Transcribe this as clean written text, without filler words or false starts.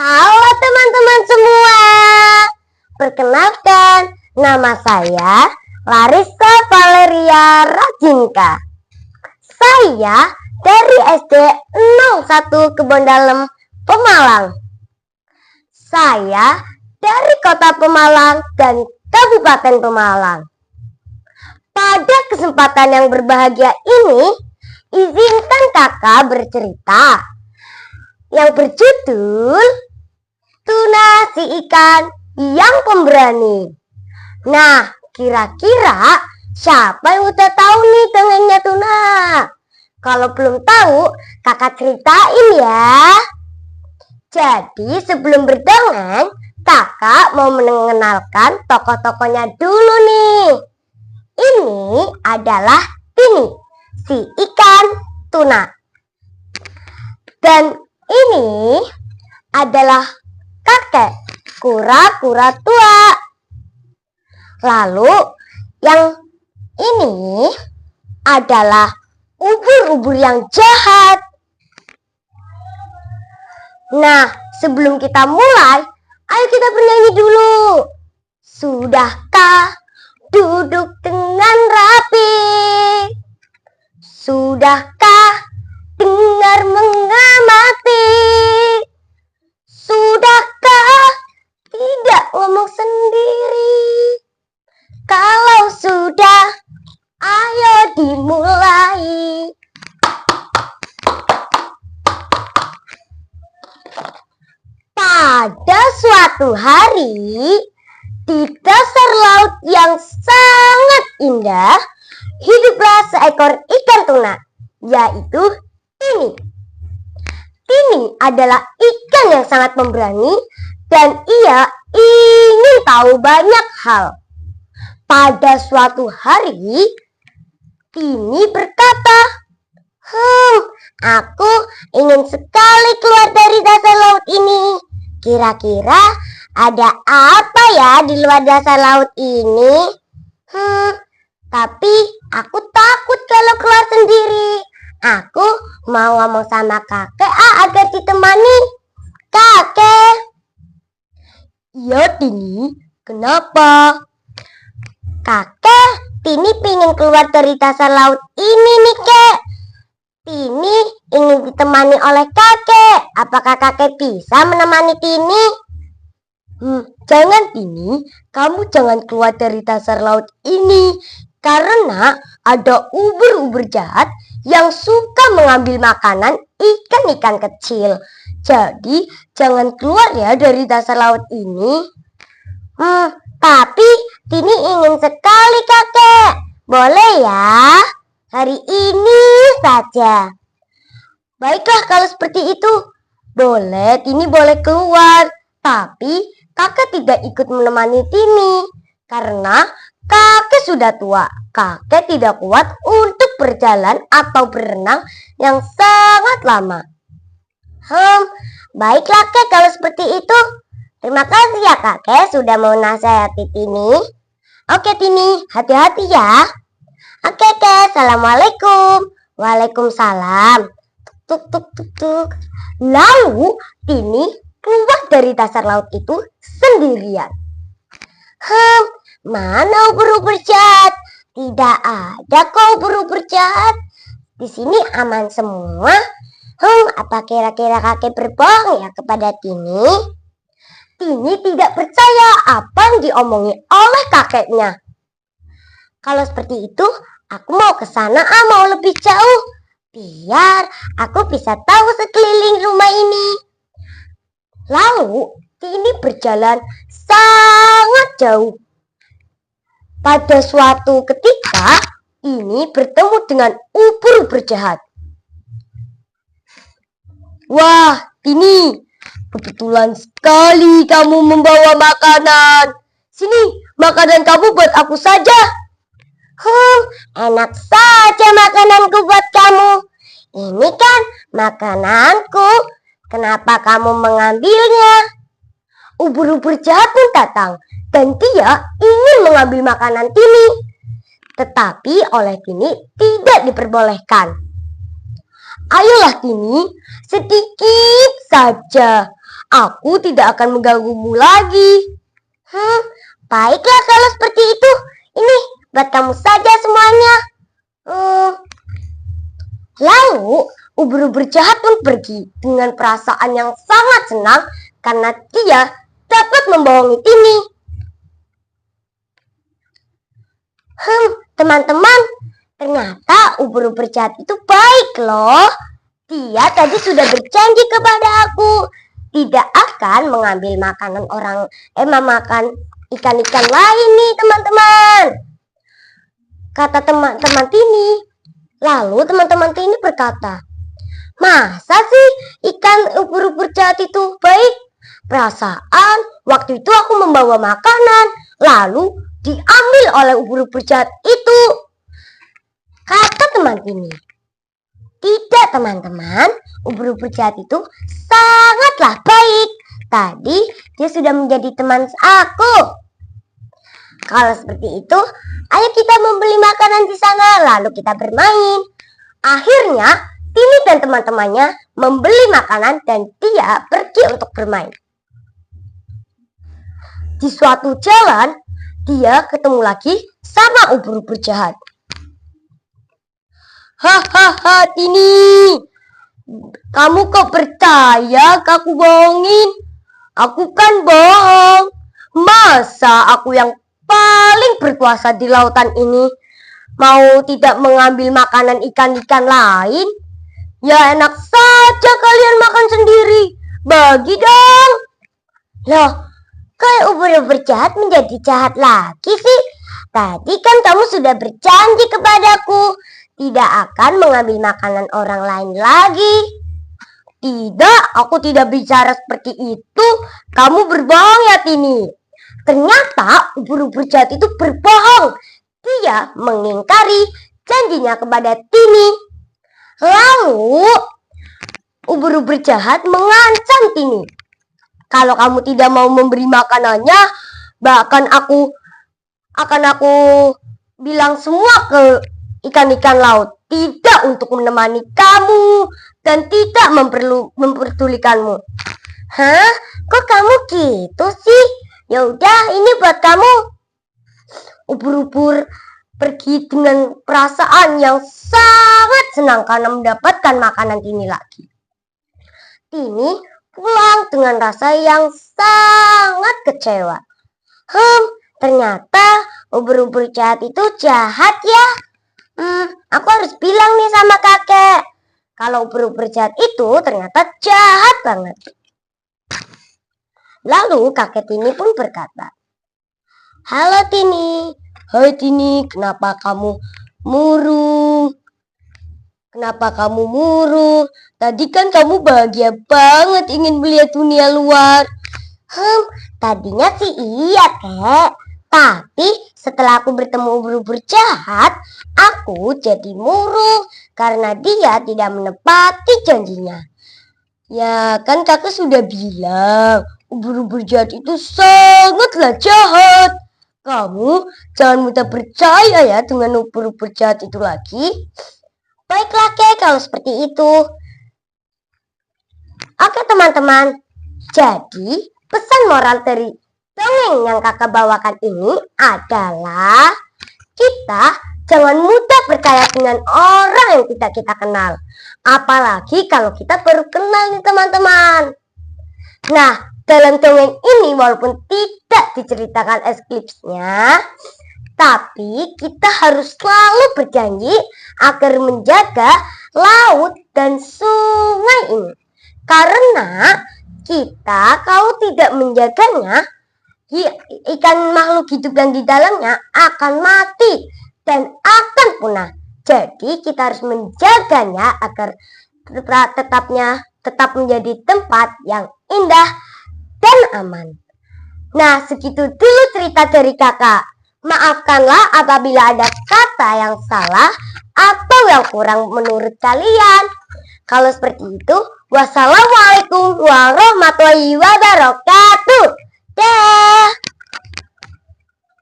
Halo teman-teman semua, perkenalkan nama saya Larissa Valeria Rajinka. Saya dari SD 01 Kebondalem, Pemalang. Saya dari Kota Pemalang dan Kabupaten Pemalang. Pada kesempatan yang berbahagia ini, izinkan kakak bercerita yang berjudul Tuna si ikan yang pemberani. Nah, kira-kira siapa yang udah tahu nih dongengnya Tuna? Kalau belum tahu, kakak ceritain ya. Jadi sebelum berdongeng, kakak mau mengenalkan tokoh-tokohnya dulu nih. Ini adalah Tini, si ikan tuna. Dan ini adalah kakek kura-kura tua. Lalu yang ini adalah ubur-ubur yang jahat. Nah, sebelum kita mulai, ayo kita bernyanyi dulu. Sudahkah duduk dengan rapi? Sudahkah dengar mengamati? Sudahkah tidak ngomong sendiri? Kalau sudah, ayo dimulai. Pada suatu hari, di dasar laut yang sangat indah, hiduplah seekor ikan tuna, yaitu Tini. Tini adalah ikan yang sangat pemberani dan ia ingin tahu banyak hal. Pada suatu hari, Tini berkata, aku ingin sekali keluar dari dasar laut ini. Kira-kira ada apa ya di luar dasar laut ini? Tapi aku takut kalau keluar sendiri. Aku mau ngomong sama kakek agar ditemani. Kakek. Iya Tini, kenapa? Kakek, Tini pengen keluar dari dasar laut ini nih kek. Tini ingin ditemani oleh kakek. Apakah kakek bisa menemani Tini? Jangan Tini, kamu jangan keluar dari dasar laut ini. Karena ada ubur-ubur jahat yang suka mengambil makanan ikan-ikan kecil. Jadi jangan keluar ya dari dasar laut ini. Tapi Tini ingin sekali kakek. Boleh ya? Hari ini saja. Baiklah kalau seperti itu. Boleh, Tini boleh keluar. Tapi kakek tidak ikut menemani Tini. Karena kakek sudah tua. Kakek tidak kuat untuk berjalan atau berenang yang sangat lama. Baiklah kek kalau seperti itu. Terima kasih ya kakek sudah mau nasihati Tini. Oke Tini, hati-hati ya. Oke kek, assalamualaikum. Waalaikumsalam. Tuk tuk tuk tuk. Lalu Tini keluar dari dasar laut itu sendirian. Mana ubur-ubur jahat? Tidak ada kok ubur-ubur jahat. Di sini aman semua. Apa kira-kira kakek berbohong ya kepada Tini? Tini tidak percaya apa yang diomongi oleh kakeknya. Kalau seperti itu, aku mau ke sana mau lebih jauh. Biar aku bisa tahu sekeliling rumah ini. Lalu Tini berjalan sangat jauh. Pada suatu ketika, Tini bertemu dengan ubur-ubur jahat. Wah, Tini, kebetulan sekali kamu membawa makanan. Sini, makanan kamu buat aku saja. Enak saja makananku buat kamu. Ini kan makananku. Kenapa kamu mengambilnya? Ubur-ubur jahat pun datang dan dia ingin mengambil makanan Tini. Tetapi oleh Tini tidak diperbolehkan. Ayolah Tini, sedikit saja. aku tidak akan mengganggumu lagi. Baiklah kalau seperti itu. Ini buat kamu saja semuanya. Lalu ubur-ubur jahat pun pergi dengan perasaan yang sangat senang karena dia dapat membohongi Tini. Teman-teman, ternyata ubur-ubur jahat itu baik loh. Dia tadi sudah berjanji kepada aku tidak akan mengambil makanan memakan ikan-ikan lain nih teman-teman. Kata teman-teman Tini. Lalu teman-teman Tini berkata, masa sih ikan ubur-ubur jahat itu baik? Perasaan waktu itu aku membawa makanan, lalu diambil oleh ubur-ubur jahat itu. Kata teman Tini. Tidak teman-teman, ubur-ubur jahat itu sangatlah baik. Tadi dia sudah menjadi teman aku. Kalau seperti itu, ayo kita membeli makanan di sana lalu kita bermain. Akhirnya Tini dan teman-temannya membeli makanan dan dia pergi untuk bermain. Di suatu jalan, dia ketemu lagi sama ubur-ubur jahat. Hahaha Tini, kamu kok percaya aku bohongin? Aku kan bohong. Masa aku yang paling berkuasa di lautan ini mau tidak mengambil makanan ikan-ikan lain? Ya enak saja kalian makan sendiri. Bagi dong. Loh, kok ubur-ubur jahat menjadi jahat lagi sih? Tadi kan kamu sudah berjanji kepadaku tidak akan mengambil makanan orang lain lagi. Tidak, aku tidak bicara seperti itu. Kamu berbohong ya Tini. Ternyata ubur-ubur jahat itu berbohong. Dia mengingkari janjinya kepada Tini. Lalu ubur-ubur jahat mengancam Tini. Kalau kamu tidak mau memberi makanannya, bahkan aku bilang semua ke ikan-ikan laut tidak untuk menemani kamu dan tidak memperdulikanmu. Hah? Kok kamu gitu sih? Ya udah, ini buat kamu. Ubur-ubur pergi dengan perasaan yang sangat senang karena mendapatkan makanan Tini lagi. Tini pulang dengan rasa yang sangat kecewa. Ternyata ubur-ubur jahat itu jahat ya. Aku harus bilang nih sama kakek. Kalau ubur-ubur jahat itu ternyata jahat banget. Lalu kakek Tini pun berkata, halo Tini. Hai Tini, kenapa kamu murung? Kenapa kamu murung? Tadi kan kamu bahagia banget ingin melihat dunia luar. Tadinya sih iya kek. Tapi setelah aku bertemu ubur-ubur jahat, aku jadi murung karena dia tidak menepati janjinya. Ya kan kakak sudah bilang, ubur-ubur jahat itu sangatlah jahat. Kamu jangan mudah percaya ya dengan ubur-ubur jahat itu lagi. Baiklah kek kalau seperti itu. Oke teman-teman, jadi pesan moral dari dongeng yang kakak bawakan ini adalah kita jangan mudah percaya dengan orang yang tidak kita kenal. Apalagi kalau kita baru kenal nih teman-teman. Nah, dalam dongeng ini walaupun tidak diceritakan esklipsnya, tapi kita harus selalu berjanji agar menjaga laut dan sungai ini. Karena kita kalau tidak menjaganya, ikan makhluk hidup yang di dalamnya akan mati dan akan punah. Jadi kita harus menjaganya agar tetap menjadi tempat yang indah dan aman. Nah, segitu dulu cerita dari kakak. Maafkanlah apabila ada kata yang salah atau yang kurang menurut kalian. Kalau seperti itu, wassalamualaikum warahmatullahi wabarakatuh. Dah.